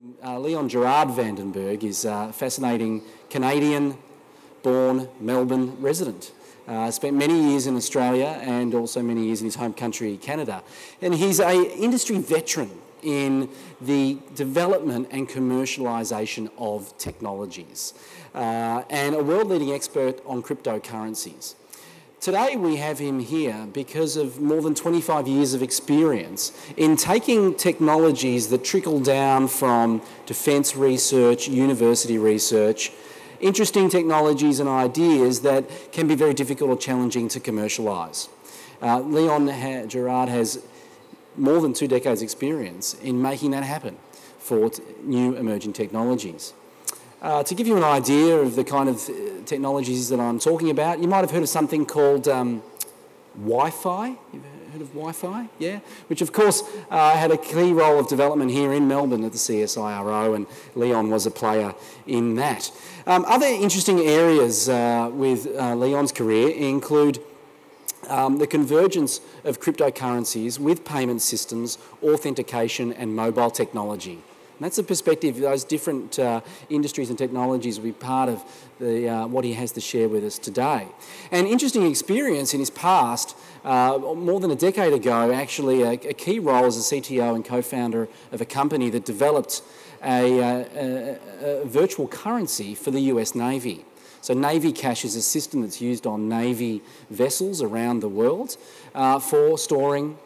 Gerard Vandenberg is a fascinating Canadian-born Melbourne resident. Spent many years in Australia and also many years in his home country, Canada. And he's an industry veteran in the development and commercialisation of technologies and a world-leading expert on cryptocurrencies. Today we have him here because of more than 25 years of experience in taking technologies that trickle down from defence research, university research, interesting technologies and ideas that can be very difficult or challenging to commercialise. Gerard has more than 2 decades experience in making that happen for new emerging technologies. To give you an idea of the kind of technologies that I'm talking about, you might have heard of something called Wi-Fi. You've heard of Wi-Fi? Yeah? Which of course had a key role of development here in Melbourne at the CSIRO, and Leon was a player in that. Other interesting areas with Leon's career include the convergence of cryptocurrencies with payment systems, authentication and mobile technology. And that's a perspective, those different industries and technologies will be part of what he has to share with us today. An interesting experience in his past, more than a decade ago, actually a key role as a CTO and co-founder of a company that developed a virtual currency for the US Navy. So Navy Cash is a system that's used on Navy vessels around the world for storing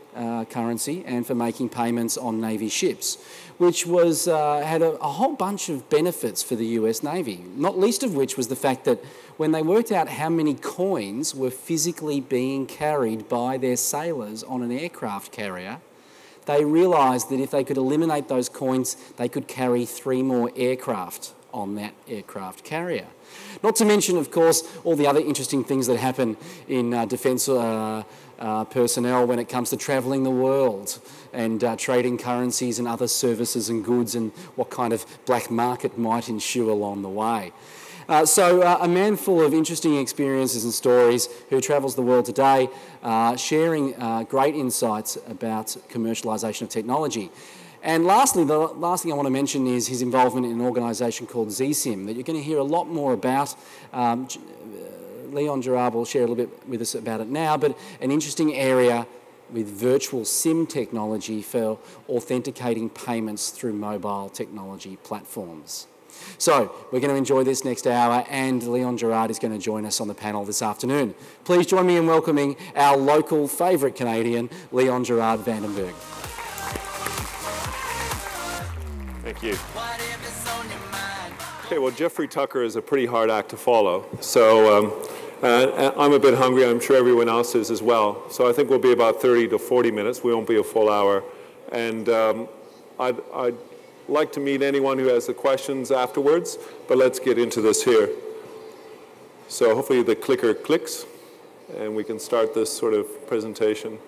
currency and for making payments on Navy ships, which was had a whole bunch of benefits for the US Navy, not least of which was the fact that when they worked out how many coins were physically being carried by their sailors on an aircraft carrier, they realised that if they could eliminate those coins, they could carry 3 more aircraft on that aircraft carrier. Not to mention, of course, all the other interesting things that happen in defence personnel when it comes to travelling the world and trading currencies and other services and goods, and what kind of black market might ensue along the way. So a man full of interesting experiences and stories who travels the world today, sharing great insights about commercialisation of technology. And lastly, the last thing I want to mention is his involvement in an organisation called ZSIM that you're going to hear a lot more about. Gerard will share a little bit with us about it now, but an interesting area with virtual SIM technology for authenticating payments through mobile technology platforms. So we're going to enjoy this next hour, and Gerard is going to join us on the panel this afternoon. Please join me in welcoming our local favourite Canadian, Gerard Vandenberg. Thank you. Okay, well, Jeffrey Tucker is a pretty hard act to follow. So I'm a bit hungry. I'm sure everyone else is as well. So I think we'll be about 30 to 40 minutes. We won't be a full hour. And I'd like to meet anyone who has the questions afterwards, but let's get into this here. So hopefully the clicker clicks, and we can start this sort of presentation.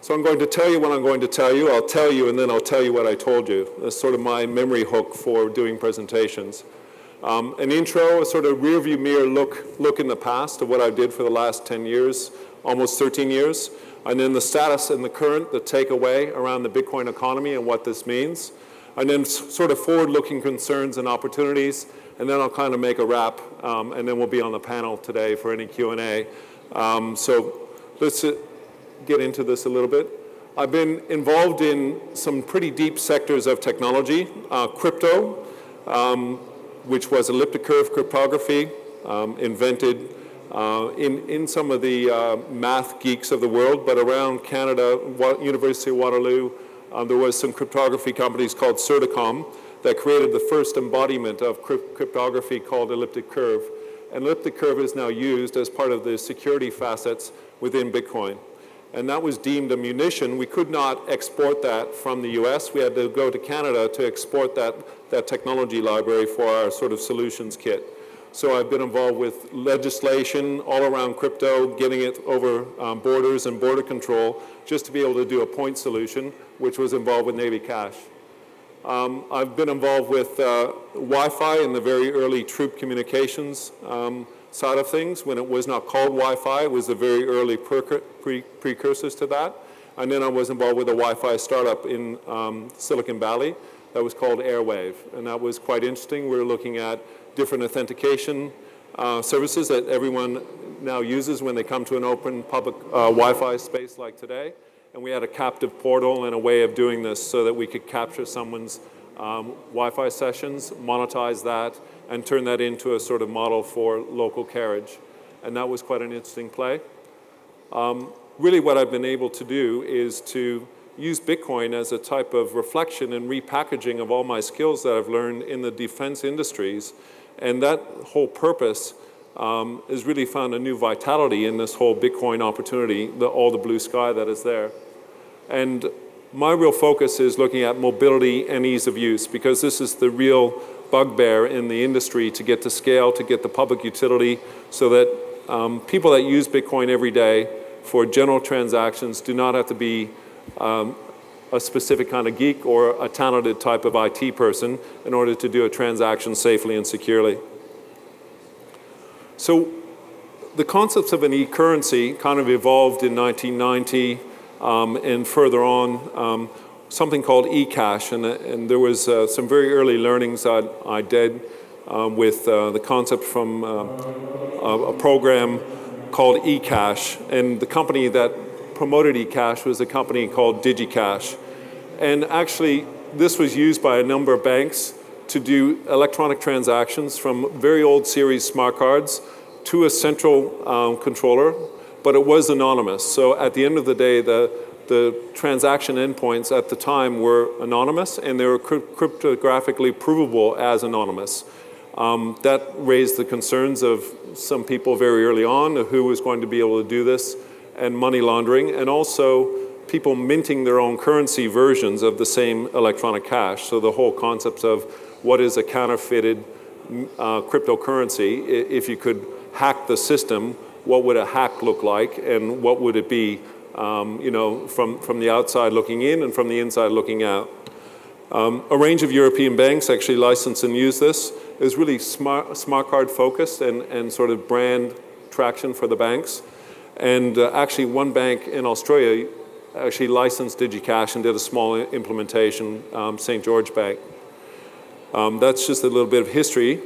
So I'm going to tell you what I'm going to tell you. I'll tell you, and then I'll tell you what I told you. That's sort of my memory hook for doing presentations. An intro, a sort of rearview mirror look in the past of what I did for the last 10 years, almost 13 years. And then the status and the current, the takeaway around the Bitcoin economy and what this means. And then sort of forward-looking concerns and opportunities. And then I'll kind of make a wrap, and then we'll be on the panel today for any Q&A. So let's get into this a little bit. I've been involved in some pretty deep sectors of technology. Crypto, which was elliptic curve cryptography, invented in some of the math geeks of the world, but around Canada, University of Waterloo, there was some cryptography companies called Certicom that created the first embodiment of cryptography called elliptic curve. And elliptic curve is now used as part of the security facets within Bitcoin. And that was deemed a munition. We could not export that from the US. We had to go to Canada to export that technology library for our sort of solutions kit. So I've been involved with legislation all around crypto, getting it over borders and border control, just to be able to do a point solution, which was involved with Navy Cash. I've been involved with Wi-Fi in the very early troop communications side of things. When it was not called Wi-Fi, it was the very early precursors to that. And then I was involved with a Wi-Fi startup in Silicon Valley that was called Airwave, and that was quite interesting. We were looking at different authentication services that everyone now uses when they come to an open public Wi-Fi space like today. And we had a captive portal and a way of doing this so that we could capture someone's Wi-Fi sessions, monetize that, and turn that into a sort of model for local carriage. And that was quite an interesting play. Really what I've been able to do is to use Bitcoin as a type of reflection and repackaging of all my skills that I've learned in the defense industries. And that whole purpose has really found a new vitality in this whole Bitcoin opportunity, all the blue sky that is there. And my real focus is looking at mobility and ease of use, because this is the real bugbear in the industry to get to scale, to get the public utility, so that people that use Bitcoin every day for general transactions do not have to be a specific kind of geek or a talented type of IT person in order to do a transaction safely and securely. So the concepts of an e-currency kind of evolved in 1990 and further on, something called e-cash, and there was some very early learnings that I did with the concept from a program called e-cash, and the company that promoted e-cash was a company called DigiCash. And actually, this was used by a number of banks to do electronic transactions from very old series smart cards to a central controller, but it was anonymous. So at the end of the day, the transaction endpoints at the time were anonymous, and they were cryptographically provable as anonymous. That raised the concerns of some people very early on of who was going to be able to do this, and money laundering, and also people minting their own currency versions of the same electronic cash. So the whole concept of what is a counterfeited cryptocurrency, if you could hack the system, what would a hack look like, and what would it be, you know, from the outside looking in and from the inside looking out. A range of European banks actually license and use this. It was really smart card focused and sort of brand traction for the banks. And actually one bank in Australia actually licensed DigiCash and did a small implementation, St. George Bank. That's just a little bit of history.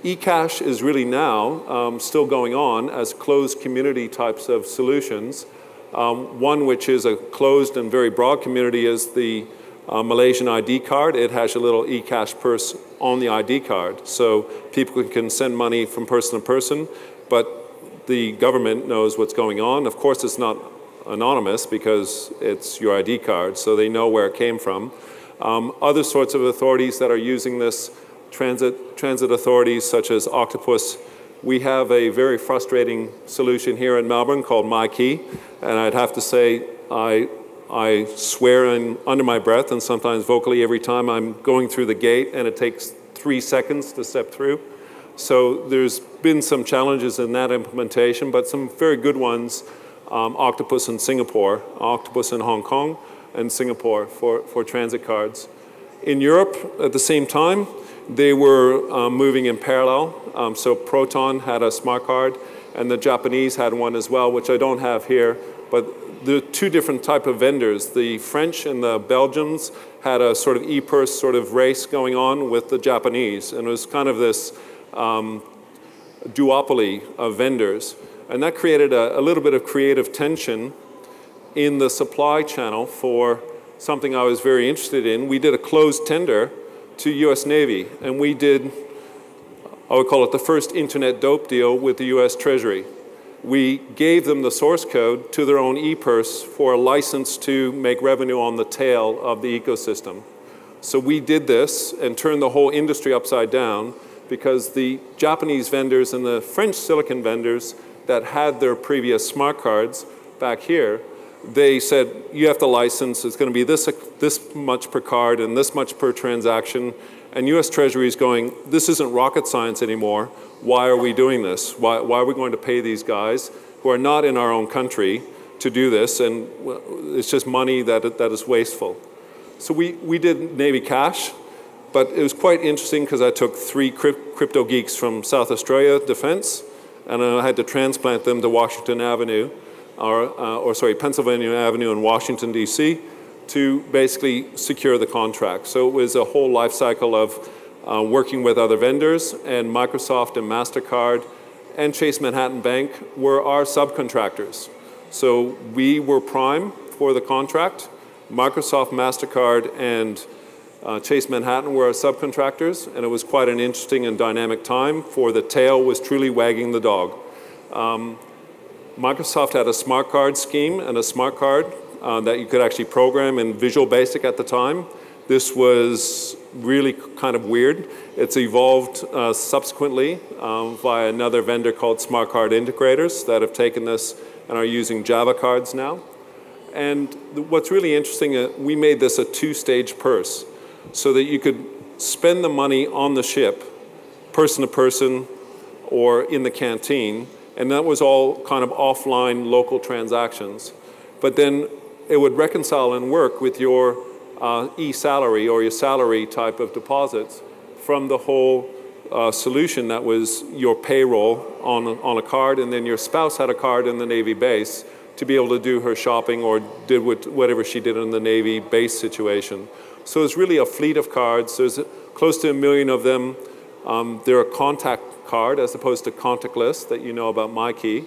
eCash is really now still going on as closed community types of solutions. One which is a closed and very broad community is the Malaysian ID card. It has a little eCash purse on the ID card. So people can send money from person to person, but the government knows what's going on. Of course, it's not anonymous because it's your ID card, so they know where it came from. Other sorts of authorities that are using this, transit authorities such as Octopus. We have a very frustrating solution here in Melbourne called MyKey, and I'd have to say I swear under my breath and sometimes vocally every time I'm going through the gate, and it takes 3 seconds to step through. So there's been some challenges in that implementation, but some very good ones. Octopus in Singapore, Octopus in Hong Kong, and Singapore for transit cards. In Europe, at the same time, they were moving in parallel. So Proton had a smart card, and the Japanese had one as well, which I don't have here. But the two different type of vendors, the French and the Belgians, had a sort of e-purse sort of race going on with the Japanese, and it was kind of this duopoly of vendors. And that created a little bit of creative tension in the supply channel for something I was very interested in. We did a closed tender to US Navy, and we did, I would call it the first internet dope deal with the US Treasury. We gave them the source code to their own e-purse for a license to make revenue on the tail of the ecosystem. So we did this and turned the whole industry upside down, because the Japanese vendors and the French silicon vendors that had their previous smart cards back here, they said, you have to license, it's going to be this much per card and this much per transaction. And US Treasury is going, this isn't rocket science anymore. Why are we doing this? Why are we going to pay these guys who are not in our own country to do this? And it's just money that is wasteful. So we did Navy Cash. But it was quite interesting because I took 3 crypto geeks from South Australia Defense, and I had to transplant them to Washington Avenue, Pennsylvania Avenue in Washington, D.C., to basically secure the contract. So it was a whole life cycle of working with other vendors, and Microsoft and MasterCard and Chase Manhattan Bank were our subcontractors. So we were prime for the contract. Microsoft, MasterCard, and Chase Manhattan were our subcontractors, and it was quite an interesting and dynamic time, for the tail was truly wagging the dog. Microsoft had a smart card scheme and a smart card that you could actually program in Visual Basic at the time. This was really kind of weird. It's evolved subsequently via another vendor called Smart Card Integrators that have taken this and are using Java cards now. And what's really interesting, we made this a two-stage purse so that you could spend the money on the ship, person to person, or in the canteen, and that was all kind of offline local transactions. But then it would reconcile and work with your e-salary or your salary type of deposits from the whole solution that was your payroll on a card, and then your spouse had a card in the Navy base to be able to do her shopping or did whatever she did in the Navy base situation. So it's really a fleet of cards. There's close to 1 million of them. They're a contact card as opposed to contactless that you know about MyKey.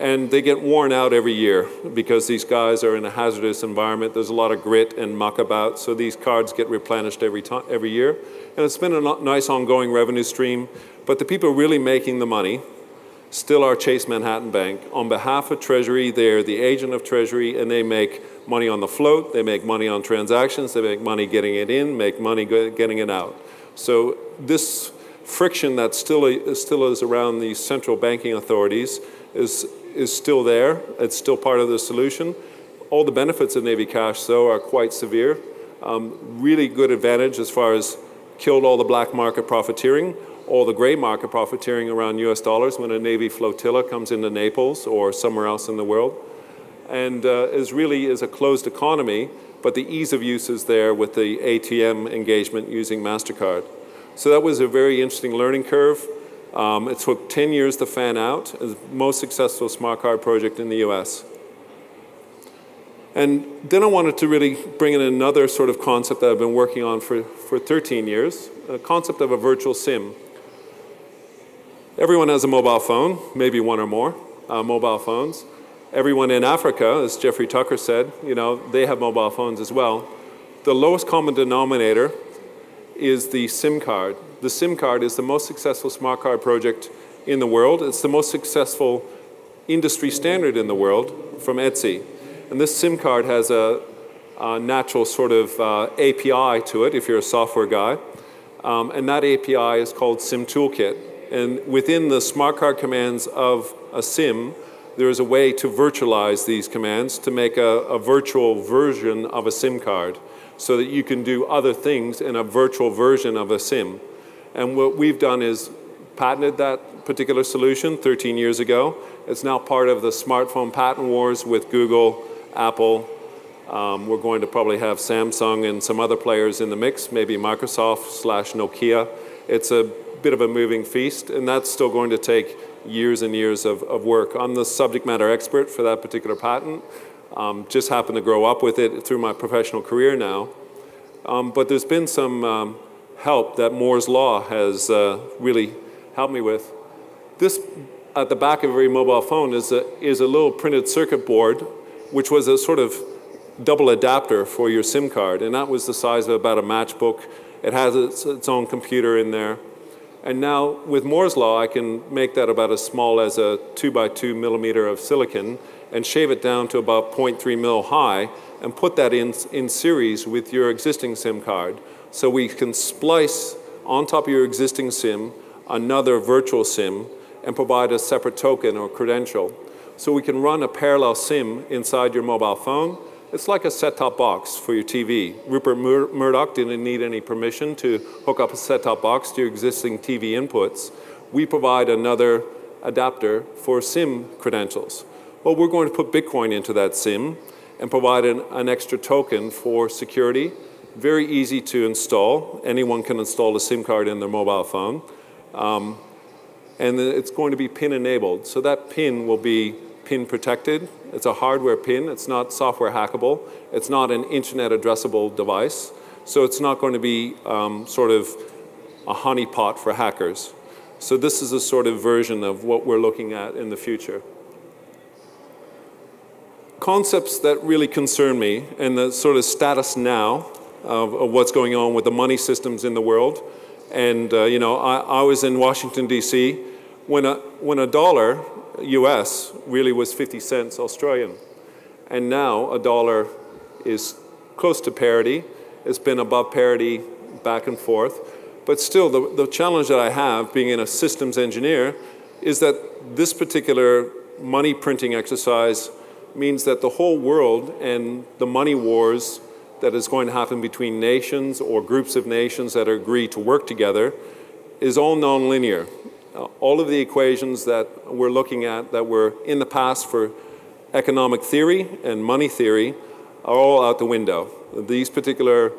And they get worn out every year because these guys are in a hazardous environment. There's a lot of grit and muck about, so these cards get replenished every year. And it's been a nice ongoing revenue stream. But the people really making the money still are Chase Manhattan Bank. On behalf of Treasury, they're the agent of Treasury, and they make money on the float, they make money on transactions, they make money getting it in, make money getting it out. So this friction that still is around the central banking authorities is still there. It's still part of the solution. All the benefits of Navy cash, though, are quite severe. Really good advantage as far as killed all the black market profiteering, all the gray market profiteering around US dollars when a Navy flotilla comes into Naples or somewhere else in the world. And really is a closed economy, but the ease of use is there with the ATM engagement using MasterCard. So that was a very interesting learning curve. It took 10 years to fan out. It was the most successful smart card project in the US. And then I wanted to really bring in another sort of concept that I've been working on for 13 years, a concept of a virtual SIM. Everyone has a mobile phone, maybe one or more mobile phones. Everyone in Africa, as Jeffrey Tucker said, you know, they have mobile phones as well. The lowest common denominator is the SIM card. The SIM card is the most successful smart card project in the world. It's the most successful industry standard in the world from Etsy. And this SIM card has a natural sort of API to it if you're a software guy. And that API is called SIM Toolkit. And within the smart card commands of a SIM, there is a way to virtualize these commands to make a virtual version of a SIM card so that you can do other things in a virtual version of a SIM. And what we've done is patented that particular solution 13 years ago. It's now part of the smartphone patent wars with Google, Apple. We're going to probably have Samsung and some other players in the mix, maybe Microsoft/Nokia. It's a bit of a moving feast, and that's still going to take years and years of work. I'm the subject matter expert for that particular patent. Just happened to grow up with it through my professional career now. But there's been some help that Moore's Law has really helped me with. This, at the back of every mobile phone, is a little printed circuit board, which was a sort of double adapter for your SIM card, and that was the size of about a matchbook. It has its own computer in there. And now, with Moore's Law, I can make that about as small as a 2x2 millimeter of silicon and shave it down to about 0.3 mil high and put that in series with your existing SIM card. So we can splice on top of your existing SIM another virtual SIM and provide a separate token or credential. So we can run a parallel SIM inside your mobile phone. It's like a set-top box for your TV. Rupert Murdoch didn't need any permission to hook up a set-top box to your existing TV inputs. We provide another adapter for SIM credentials. Well, we're going to put Bitcoin into that SIM and provide an extra token for security. Very easy to install. Anyone can install a SIM card in their mobile phone. And it's going to be PIN enabled. So that PIN will be pin protected. It's a hardware pin. It's not software hackable. It's not an internet addressable device. So it's not going to be sort of a honeypot for hackers. So this is a sort of version of what we're looking at in the future. Concepts that really concern me and the sort of status now of what's going on with the money systems in the world. And you know, I was in Washington, D.C. when a dollar US really was 50 cents Australian. And now a dollar is close to parity. It's been above parity back and forth. But still, the challenge that I have, being a systems engineer, is that this particular money printing exercise means that the whole world and the money wars that is going to happen between nations or groups of nations that agree to work together is all nonlinear. All of the equations that we're looking at that were in the past for economic theory and money theory are all out the window. These particular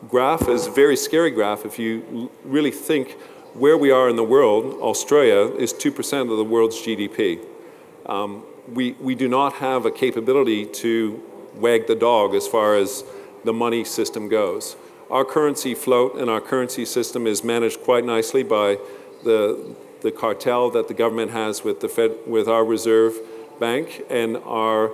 graph is a very scary graph. If you really think where we are in the world, Australia is 2% of the world's GDP. We do not have a capability to wag the dog as far as the money system goes. Our currency float and our currency system is managed quite nicely by the cartel that the government has with the Fed, with our Reserve Bank and our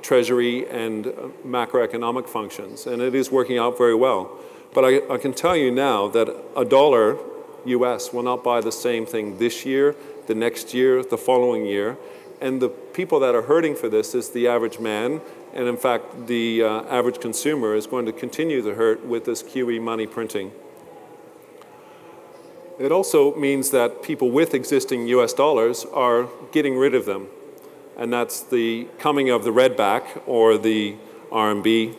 treasury and macroeconomic functions, and it is working out very well. But I can tell you now that a dollar US will not buy the same thing this year, the next year, the following year, and the people that are hurting for this is the average man, and in fact the average consumer is going to continue to hurt with this QE money printing. It also means that people with existing US dollars are getting rid of them. And that's the coming of the redback or the RMB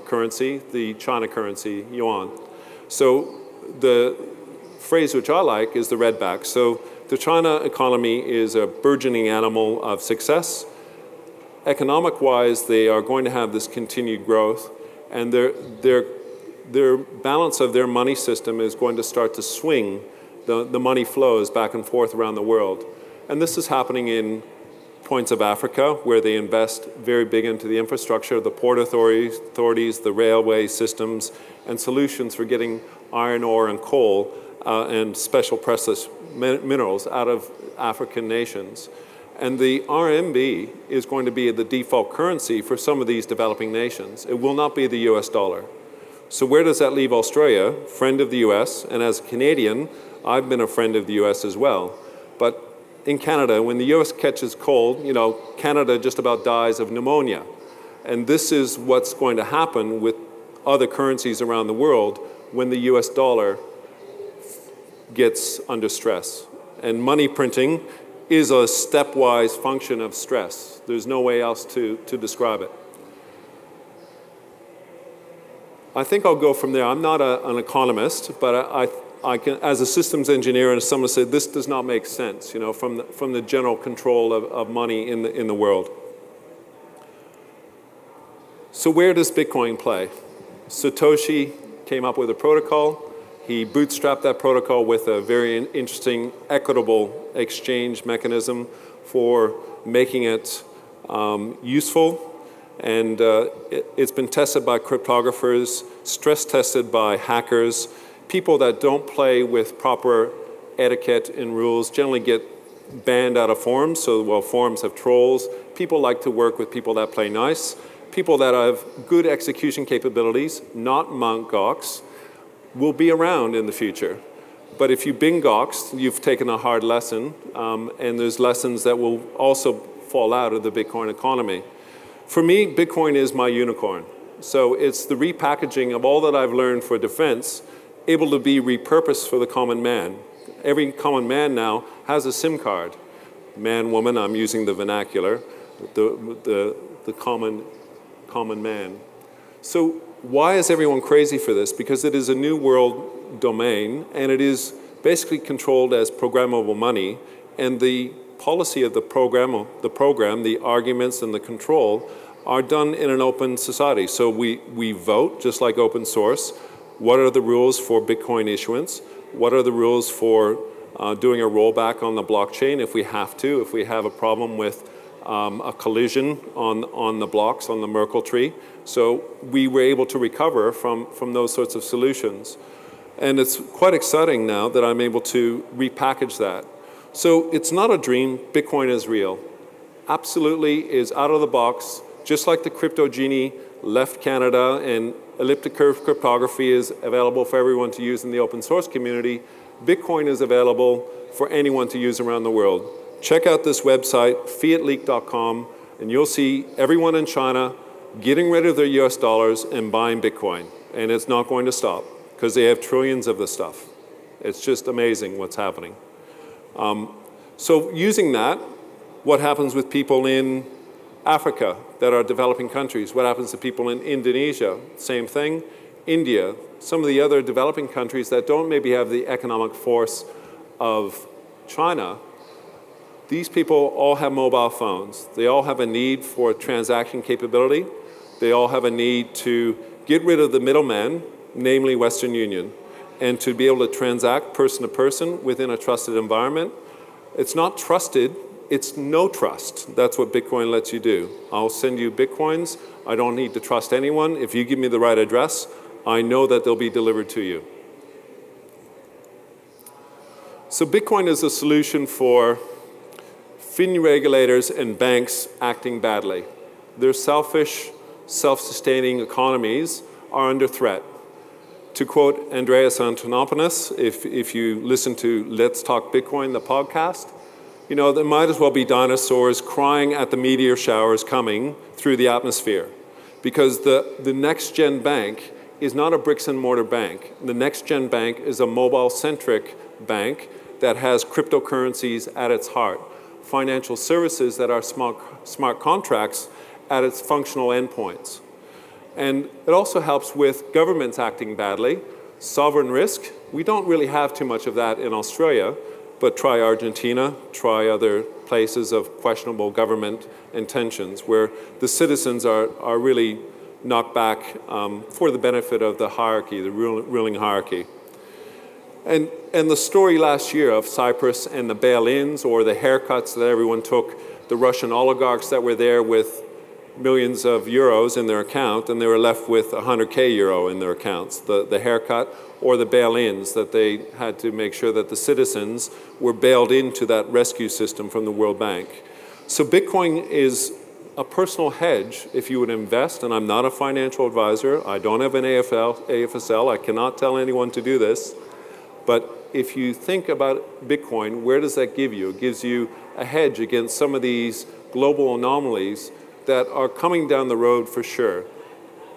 currency, the China currency, yuan. So the phrase which I like is the redback. So the China economy is a burgeoning animal of success. Economic-wise, they are going to have this continued growth, and their balance of their money system is going to start to swing the money flows back and forth around the world. And this is happening in points of Africa where they invest very big into the infrastructure, the port authorities, the railway systems, and solutions for getting iron ore and coal and special precious minerals out of African nations. And the RMB is going to be the default currency for some of these developing nations. It will not be the US dollar. So where does that leave Australia, friend of the US, and as a Canadian, I've been a friend of the US as well. But in Canada, when the US catches cold, you know, Canada just about dies of pneumonia. And this is what's going to happen with other currencies around the world when the US dollar gets under stress. And money printing is a stepwise function of stress. There's no way else to describe it. I think I'll go from there. I'm not an economist, but I can, as a systems engineer, and someone said this does not make sense, you know, from the general control of money in the world. So where does Bitcoin play? Satoshi came up with a protocol. He bootstrapped that protocol with a very interesting equitable exchange mechanism for making it useful. And it's been tested by cryptographers, stress tested by hackers. People that don't play with proper etiquette and rules generally get banned out of forums. So, well, forums have trolls. People like to work with people that play nice. People that have good execution capabilities, not Mt. Gox, will be around in the future. But if you've been Goxed, you've taken a hard lesson, and there's lessons that will also fall out of the Bitcoin economy. For me, Bitcoin is my unicorn. So it's the repackaging of all that I've learned for defense, able to be repurposed for the common man. Every common man now has a SIM card. Man, woman, I'm using the vernacular, the common man. So why is everyone crazy for this? Because it is a new world domain, and it is basically controlled as programmable money, and the policy of the program, the arguments and the control are done in an open society. So we vote, just like open source. What are the rules for Bitcoin issuance? What are the rules for doing a rollback on the blockchain if we have to, if we have a problem with a collision on the blocks on the Merkle tree. So we were able to recover from those sorts of solutions. And it's quite exciting now that I'm able to repackage that. So it's not a dream, Bitcoin is real. Absolutely is out of the box, just like the crypto genie left Canada and elliptic curve cryptography is available for everyone to use in the open source community. Bitcoin is available for anyone to use around the world. Check out this website, fiatleak.com, and you'll see everyone in China getting rid of their US dollars and buying Bitcoin. And it's not going to stop because they have trillions of this stuff. It's just amazing what's happening. So using that, what happens with people in Africa that are developing countries? What happens to people in Indonesia? Same thing. India, some of the other developing countries that don't maybe have the economic force of China, these people all have mobile phones. They all have a need for transaction capability. They all have a need to get rid of the middleman, namely Western Union, and to be able to transact person to person within a trusted environment. It's not trusted, it's no trust. That's what Bitcoin lets you do. I'll send you Bitcoins. I don't need to trust anyone. If you give me the right address, I know that they'll be delivered to you. So Bitcoin is a solution for fin regulators and banks acting badly. Their selfish, self-sustaining economies are under threat. To quote Andreas Antonopoulos, if you listen to Let's Talk Bitcoin, the podcast, you know, there might as well be dinosaurs crying at the meteor showers coming through the atmosphere. Because the next-gen bank is not a bricks and mortar bank. The next-gen bank is a mobile-centric bank that has cryptocurrencies at its heart. Financial services that are smart contracts at its functional endpoints. And it also helps with governments acting badly. Sovereign risk, we don't really have too much of that in Australia, but try Argentina, try other places of questionable government intentions where the citizens are really knocked back for the benefit of the hierarchy, the ruling hierarchy. And the story last year of Cyprus and the bail-ins or the haircuts that everyone took, the Russian oligarchs that were there with millions of euros in their account and they were left with 100K euro in their accounts, the haircut or the bail-ins that they had to make sure that the citizens were bailed into that rescue system from the World Bank. So Bitcoin is a personal hedge if you would invest, and I'm not a financial advisor, I don't have an AFSL, I cannot tell anyone to do this, but if you think about Bitcoin, where does that give you? It gives you a hedge against some of these global anomalies that are coming down the road for sure.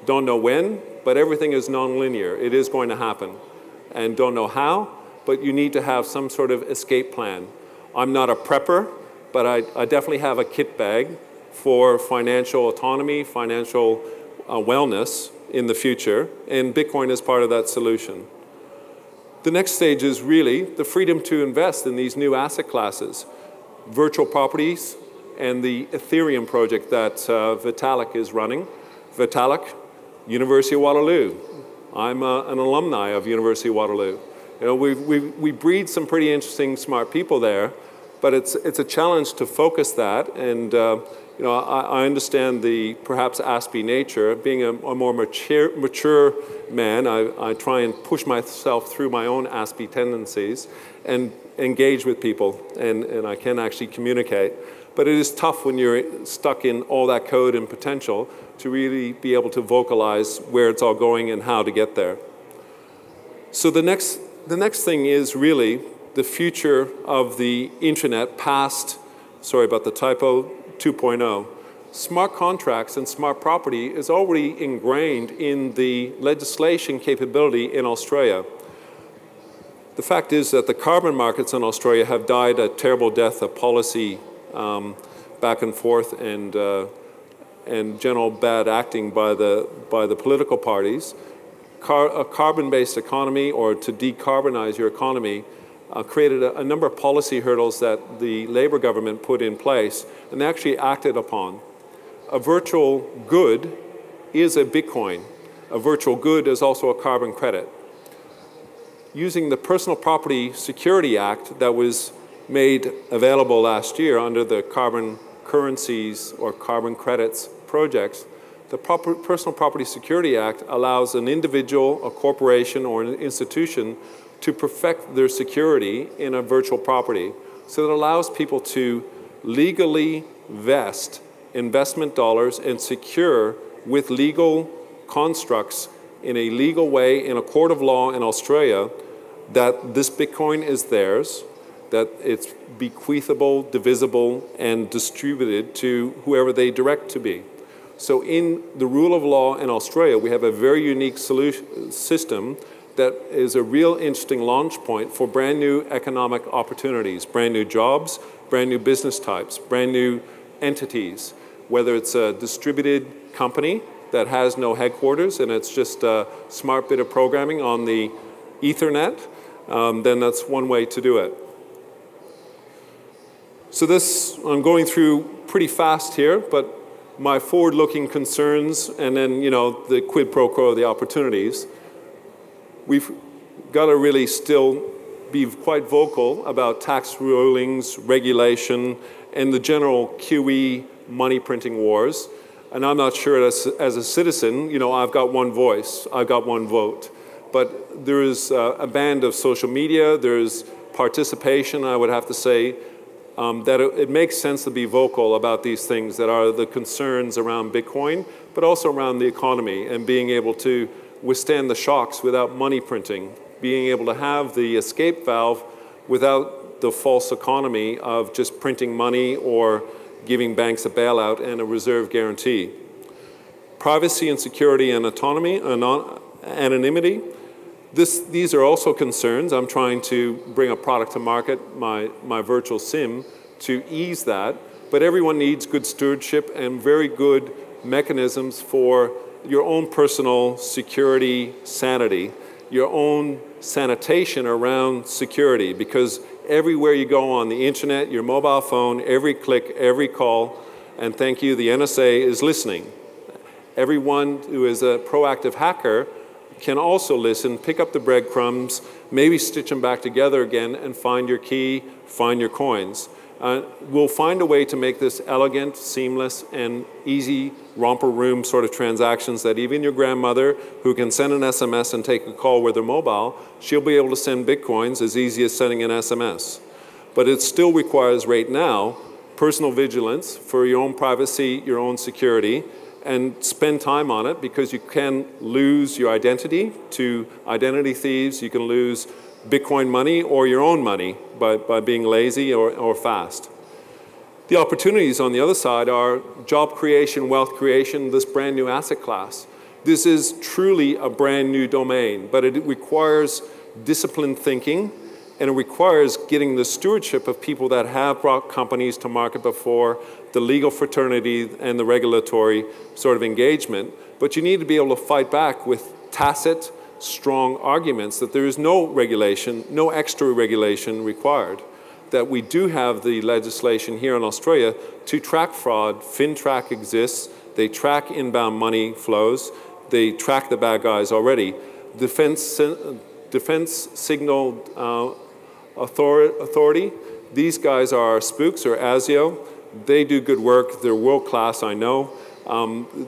Don't know when, but everything is nonlinear. It is going to happen. And don't know how, but you need to have some sort of escape plan. I'm not a prepper, but I definitely have a kit bag for financial autonomy, financial wellness in the future, and Bitcoin is part of that solution. The next stage is really the freedom to invest in these new asset classes, virtual properties, and the Ethereum project that Vitalik is running. Vitalik, University of Waterloo. I'm an alumni of University of Waterloo. You know, we breed some pretty interesting, smart people there, but it's a challenge to focus that. And you know, I understand the perhaps aspy nature. Being a more mature man, I try and push myself through my own aspy tendencies and engage with people, and I can actually communicate. But it is tough when you're stuck in all that code and potential to really be able to vocalize where it's all going and how to get there. So the next thing is really the future of the internet past, sorry about the typo, 2.0. Smart contracts and smart property is already ingrained in the legislation capability in Australia. The fact is that the carbon markets in Australia have died a terrible death of policy back and forth and general bad acting by the political parties. A carbon-based economy, or to decarbonize your economy, created a number of policy hurdles that the Labour government put in place and they actually acted upon. A virtual good is a Bitcoin. A virtual good is also a carbon credit. using the Personal Property Security Act that was made available last year under the carbon currencies or carbon credits projects. The Personal Property Security Act allows an individual, a corporation, or an institution to perfect their security in a virtual property. So it allows people to legally vest investment dollars and secure with legal constructs in a legal way in a court of law in Australia that this Bitcoin is theirs, that it's bequeathable, divisible, and distributed to whoever they direct to be. So in the rule of law in Australia, we have a very unique system that is a real interesting launch point for brand new economic opportunities, brand new jobs, brand new business types, brand new entities, whether it's a distributed company that has no headquarters and it's just a smart bit of programming on the Ethernet, then that's one way to do it. So this, I'm going through pretty fast here, but my forward-looking concerns and then, you know, the quid pro quo, the opportunities. We've got to really still be quite vocal about tax rulings, regulation, and the general QE money printing wars. And I'm not sure as a citizen, you know, I've got one voice, I've got one vote. But there is a band of social media, there's participation, I would have to say, that it makes sense to be vocal about these things that are the concerns around Bitcoin, but also around the economy and being able to withstand the shocks without money printing, being able to have the escape valve without the false economy of just printing money or giving banks a bailout and a reserve guarantee. Privacy and security and autonomy, anonymity. These are also concerns. I'm trying to bring a product to market, my virtual SIM, to ease that. But everyone needs good stewardship and very good mechanisms for your own personal security sanity, your own sanitation around security, because everywhere you go on the internet, your mobile phone, every click, every call, and thank you, the NSA is listening. Everyone who is a proactive hacker can also listen, pick up the breadcrumbs, maybe stitch them back together again and find your key, find your coins. We'll find a way to make this elegant, seamless, and easy romper room sort of transactions that even your grandmother, who can send an SMS and take a call with her mobile, she'll be able to send Bitcoins as easy as sending an SMS. But it still requires right now personal vigilance for your own privacy, your own security, and spend time on it because you can lose your identity to identity thieves, you can lose Bitcoin money or your own money by being lazy or fast. The opportunities on the other side are job creation, wealth creation, this brand new asset class. This is truly a brand new domain, but it requires disciplined thinking and it requires getting the stewardship of people that have brought companies to market before, the legal fraternity and the regulatory sort of engagement. But you need to be able to fight back with tacit, strong arguments that there is no regulation, no extra regulation required. That we do have the legislation here in Australia to track fraud. FinTrack exists. They track inbound money flows. They track the bad guys already. Defense Signal Authority, these guys are spooks or ASIO. They do good work. They're world class, I know.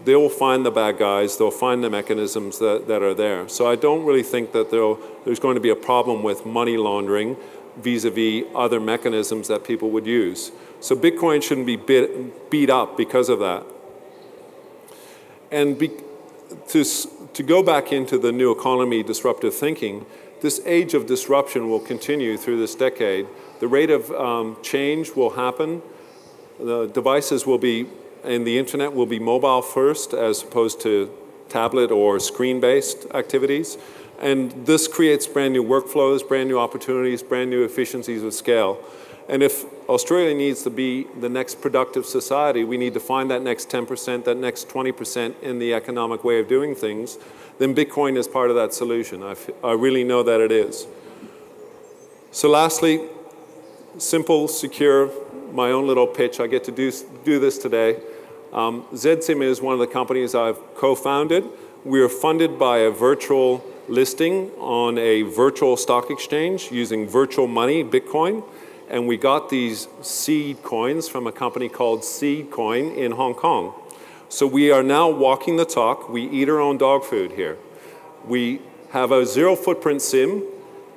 They will find the bad guys. They'll find the mechanisms that are there. So I don't really think that there's going to be a problem with money laundering vis-a-vis other mechanisms that people would use. So Bitcoin shouldn't be beat up because of that. And to go back into the new economy disruptive thinking, this age of disruption will continue through this decade. The rate of change will happen. The devices will be, and the internet will be mobile first as opposed to tablet or screen-based activities. And this creates brand new workflows, brand new opportunities, brand new efficiencies of scale. And if Australia needs to be the next productive society, we need to find that next 10%, that next 20% in the economic way of doing things, then Bitcoin is part of that solution. I really know that it is. So lastly, simple, secure, my own little pitch. I get to do this today. ZSIM is one of the companies I've co-founded. We are funded by a virtual listing on a virtual stock exchange using virtual money, Bitcoin, and we got these seed coins from a company called Seedcoin in Hong Kong. So we are now walking the talk. We eat our own dog food here. We have a zero footprint SIM.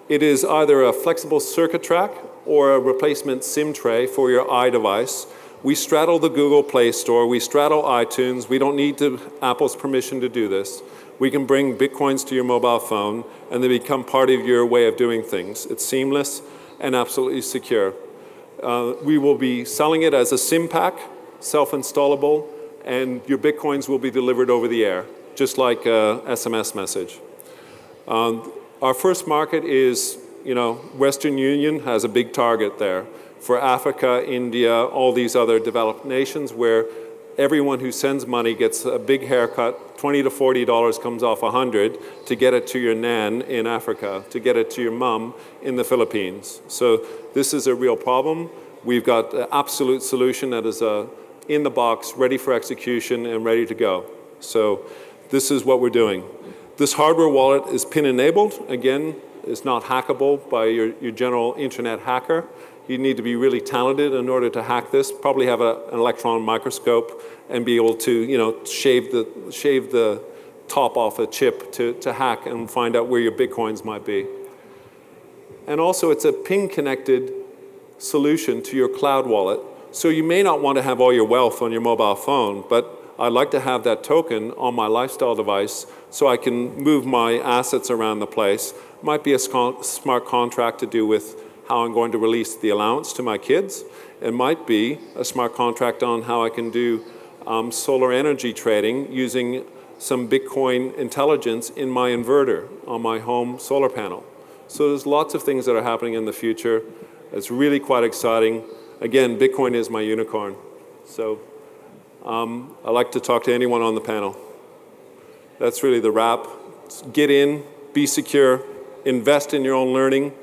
It is either a flexible circuit track or a replacement SIM tray for your iDevice. We straddle the Google Play Store. We straddle iTunes. We don't need Apple's permission to do this. We can bring Bitcoins to your mobile phone and they become part of your way of doing things. It's seamless and absolutely secure. We will be selling it as a SIM pack, self-installable, and your Bitcoins will be delivered over the air, just like a SMS message. Our first market is, Western Union has a big target there. For Africa, India, all these other developed nations where everyone who sends money gets a big haircut, $20 to $40 comes off 100 to get it to your nan in Africa, to get it to your mum in the Philippines. So this is a real problem. We've got an absolute solution that is in the box, ready for execution and ready to go. So this is what we're doing. This hardware wallet is PIN enabled. Again, it's not hackable by your general internet hacker. You need to be really talented in order to hack this, probably have an electron microscope and be able to shave the top off a chip to hack and find out where your Bitcoins might be. And also it's a PIN connected solution to your cloud wallet. So you may not want to have all your wealth on your mobile phone, but I'd like to have that token on my lifestyle device so I can move my assets around the place. Might be a smart contract to do with how I'm going to release the allowance to my kids. It might be a smart contract on how I can do solar energy trading using some Bitcoin intelligence in my inverter on my home solar panel. So there's lots of things that are happening in the future. It's really quite exciting. Again, Bitcoin is my unicorn. So I like to talk to anyone on the panel. That's really the wrap. Get in, be secure, invest in your own learning,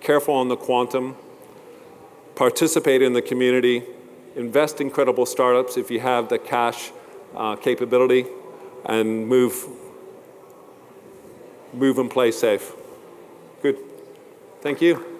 careful on the quantum, participate in the community, invest in credible startups if you have the cash capability, and move and play safe. Good. Thank you.